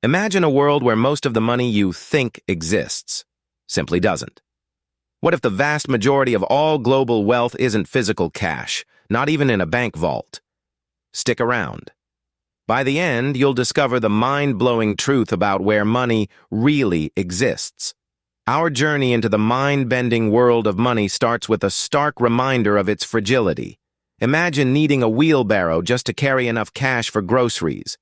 Imagine a world where most of the money you think exists simply doesn't. What if the vast majority of all global wealth isn't physical cash, not even in a bank vault? Stick around. By the end, you'll discover the mind-blowing truth about where money really exists. Our journey into the mind-bending world of money starts with a stark reminder of its fragility. Imagine needing a wheelbarrow just to carry enough cash for groceries.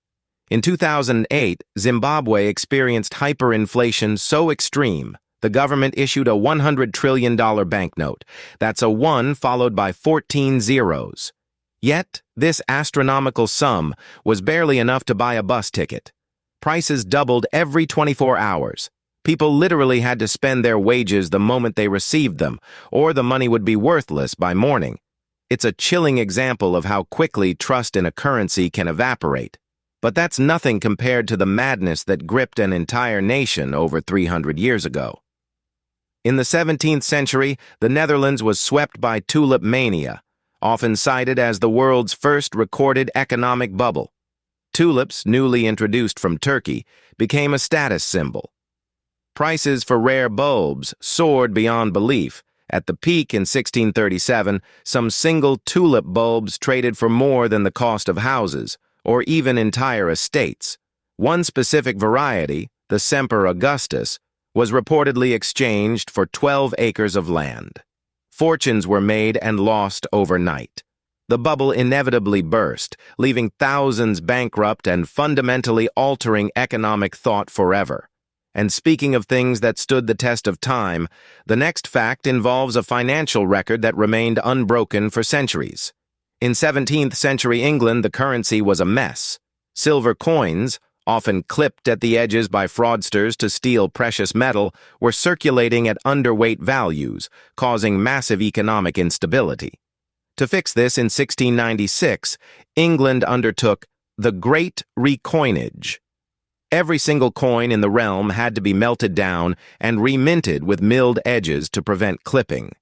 In 2008, Zimbabwe experienced hyperinflation so extreme, the government issued a $100 trillion banknote. That's a 1 followed by 14 zeros. Yet, this astronomical sum was barely enough to buy a bus ticket. Prices doubled every 24 hours. People literally had to spend their wages the moment they received them, or the money would be worthless by morning. It's a chilling example of how quickly trust in a currency can evaporate. But that's nothing compared to the madness that gripped an entire nation over 300 years ago. In the 17th century, the Netherlands was swept by tulip mania, often cited as the world's first recorded economic bubble. Tulips, newly introduced from Turkey, became a status symbol. Prices for rare bulbs soared beyond belief. At the peak in 1637, some single tulip bulbs traded for more than the cost of houses, or even entire estates. One specific variety, the Semper Augustus, was reportedly exchanged for 12 acres of land. Fortunes were made and lost overnight. The bubble inevitably burst, leaving thousands bankrupt and fundamentally altering economic thought forever. And speaking of things that stood the test of time, the next fact involves a financial record that remained unbroken for centuries. In 17th century England, the currency was a mess. Silver coins, often clipped at the edges by fraudsters to steal precious metal, were circulating at underweight values, causing massive economic instability. To fix this, in 1696, England undertook the Great Recoinage. Every single coin in the realm had to be melted down and reminted with milled edges to prevent clipping.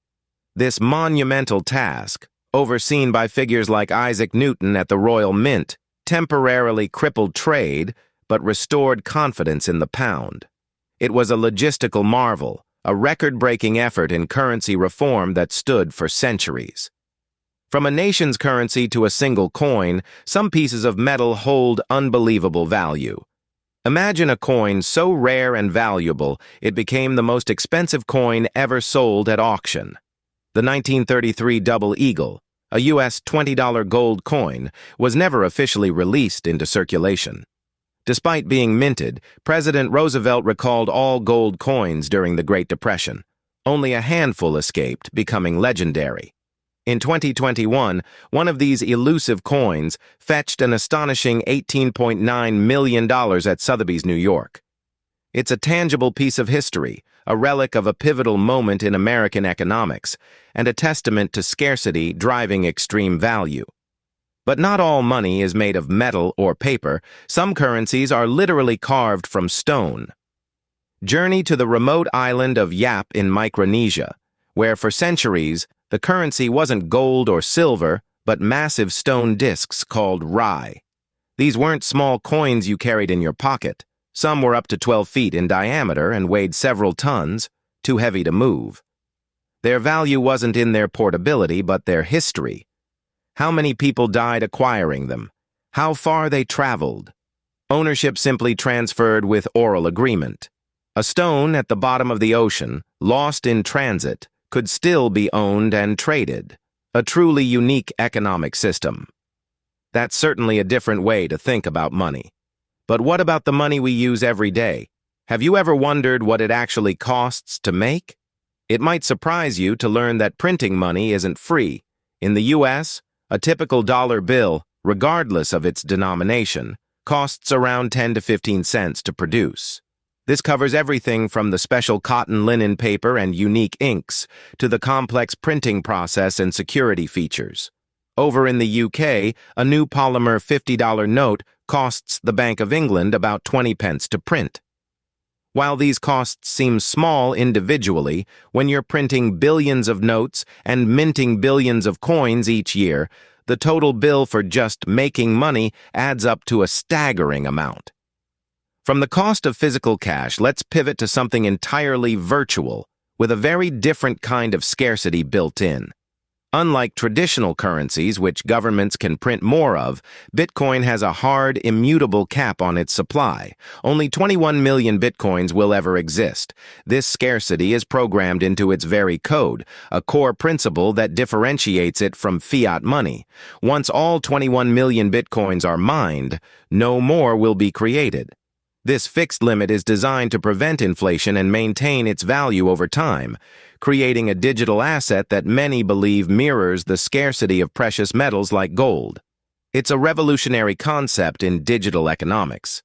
This monumental task, overseen by figures like Isaac Newton at the Royal Mint, temporarily crippled trade but restored confidence in the pound. It was a logistical marvel, a record-breaking effort in currency reform that stood for centuries. From a nation's currency to a single coin, some pieces of metal hold unbelievable value. Imagine a coin so rare and valuable it became the most expensive coin ever sold at auction. The 1933 Double Eagle, a U.S. $20 gold coin, was never officially released into circulation. Despite being minted, President Roosevelt recalled all gold coins during the Great Depression. Only a handful escaped, becoming legendary. In 2021, one of these elusive coins fetched an astonishing $18.9 million at Sotheby's, New York. It's a tangible piece of history, a relic of a pivotal moment in American economics, and a testament to scarcity driving extreme value. But not all money is made of metal or paper. Some currencies are literally carved from stone. Journey to the remote island of Yap in Micronesia, where for centuries the currency wasn't gold or silver, but massive stone discs called rai. These weren't small coins you carried in your pocket. Some were up to 12 feet in diameter and weighed several tons, too heavy to move. Their value wasn't in their portability, but their history. How many people died acquiring them? How far they traveled? Ownership simply transferred with oral agreement. A stone at the bottom of the ocean, lost in transit, could still be owned and traded. A truly unique economic system. That's certainly a different way to think about money. But what about the money we use every day? Have you ever wondered what it actually costs to make? It might surprise you to learn that printing money isn't free. In the U.S., a typical dollar bill, regardless of its denomination, costs around 10 to 15 cents to produce. This covers everything from the special cotton linen paper and unique inks to the complex printing process and security features. Over in the UK, a new polymer $50 note costs the Bank of England about 20 pence to print. While these costs seem small individually, when you're printing billions of notes and minting billions of coins each year, the total bill for just making money adds up to a staggering amount. From the cost of physical cash, let's pivot to something entirely virtual, with a very different kind of scarcity built in. Unlike traditional currencies, which governments can print more of, Bitcoin has a hard, immutable cap on its supply. Only 21 million Bitcoins will ever exist. This scarcity is programmed into its very code, a core principle that differentiates it from fiat money. Once all 21 million Bitcoins are mined, no more will be created. This fixed limit is designed to prevent inflation and maintain its value over time, creating a digital asset that many believe mirrors the scarcity of precious metals like gold. It's a revolutionary concept in digital economics.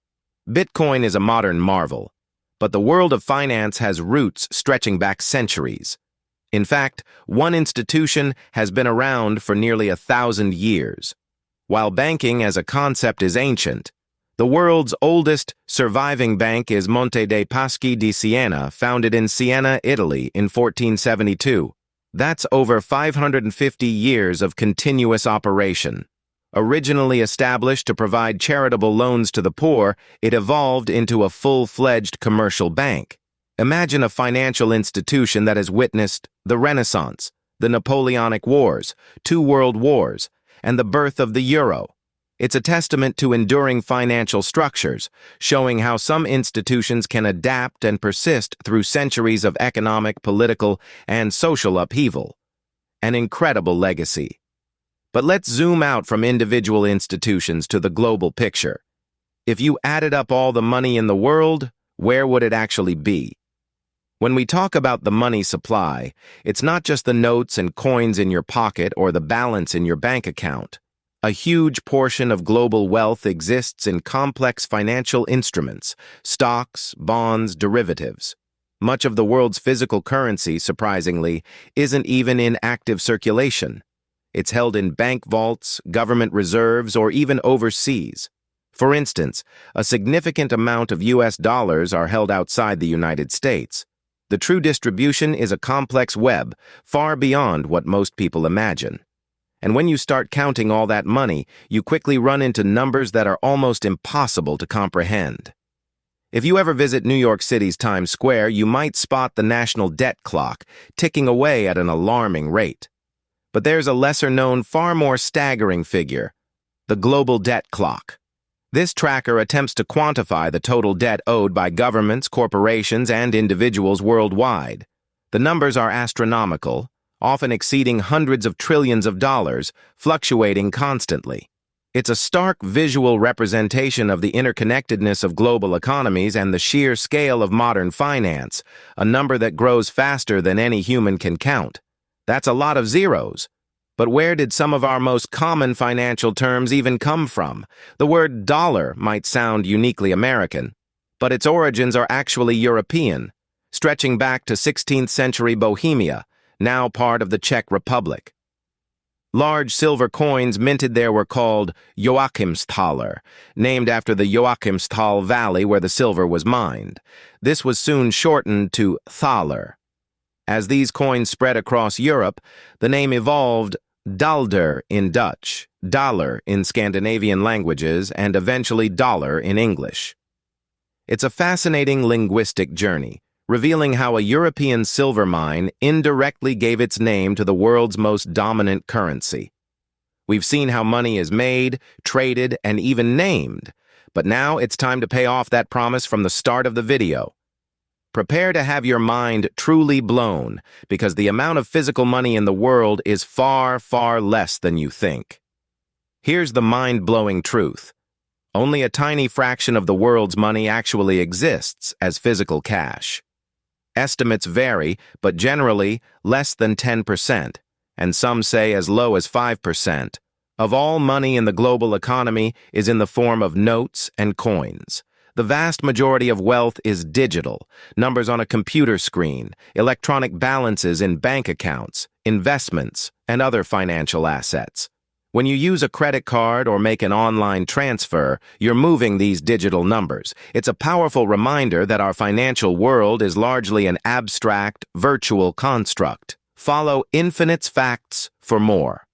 Bitcoin is a modern marvel, but the world of finance has roots stretching back centuries. In fact, one institution has been around for nearly 1,000 years. While banking as a concept is ancient, the world's oldest surviving bank is Monte dei Paschi di Siena, founded in Siena, Italy in 1472. That's over 550 years of continuous operation. Originally established to provide charitable loans to the poor, it evolved into a full-fledged commercial bank. Imagine a financial institution that has witnessed the Renaissance, the Napoleonic Wars, 2 world wars, and the birth of the euro. It's a testament to enduring financial structures, showing how some institutions can adapt and persist through centuries of economic, political, and social upheaval. An incredible legacy. But let's zoom out from individual institutions to the global picture. If you added up all the money in the world, where would it actually be? When we talk about the money supply, it's not just the notes and coins in your pocket or the balance in your bank account. A huge portion of global wealth exists in complex financial instruments, stocks, bonds, derivatives. Much of the world's physical currency, surprisingly, isn't even in active circulation. It's held in bank vaults, government reserves, or even overseas. For instance, a significant amount of US dollars are held outside the United States. The true distribution is a complex web, far beyond what most people imagine. And when you start counting all that money, you quickly run into numbers that are almost impossible to comprehend. If you ever visit New York City's Times Square, you might spot the national debt clock ticking away at an alarming rate. But there's a lesser-known, far more staggering figure, the global debt clock. This tracker attempts to quantify the total debt owed by governments, corporations, and individuals worldwide. The numbers are astronomical, often exceeding hundreds of trillions of dollars, fluctuating constantly. It's a stark visual representation of the interconnectedness of global economies and the sheer scale of modern finance, a number that grows faster than any human can count. That's a lot of zeros. But where did some of our most common financial terms even come from? The word dollar might sound uniquely American, but its origins are actually European, stretching back to 16th century Bohemia, now part of the Czech Republic. Large silver coins minted there were called Joachimsthaler, named after the Joachimsthal Valley where the silver was mined. This was soon shortened to thaler. As these coins spread across Europe, the name evolved dalder in Dutch, dollar in Scandinavian languages, and eventually dollar in English. It's a fascinating linguistic journey, revealing how a European silver mine indirectly gave its name to the world's most dominant currency. We've seen how money is made, traded, and even named, but now it's time to pay off that promise from the start of the video. Prepare to have your mind truly blown, because the amount of physical money in the world is far, far less than you think. Here's the mind-blowing truth. Only a tiny fraction of the world's money actually exists as physical cash. Estimates vary, but generally less than 10%, and some say as low as 5%, of all money in the global economy is in the form of notes and coins. The vast majority of wealth is digital, numbers on a computer screen, electronic balances in bank accounts, investments, and other financial assets. When you use a credit card or make an online transfer, you're moving these digital numbers. It's a powerful reminder that our financial world is largely an abstract, virtual construct. Follow Infinite's Facts for more.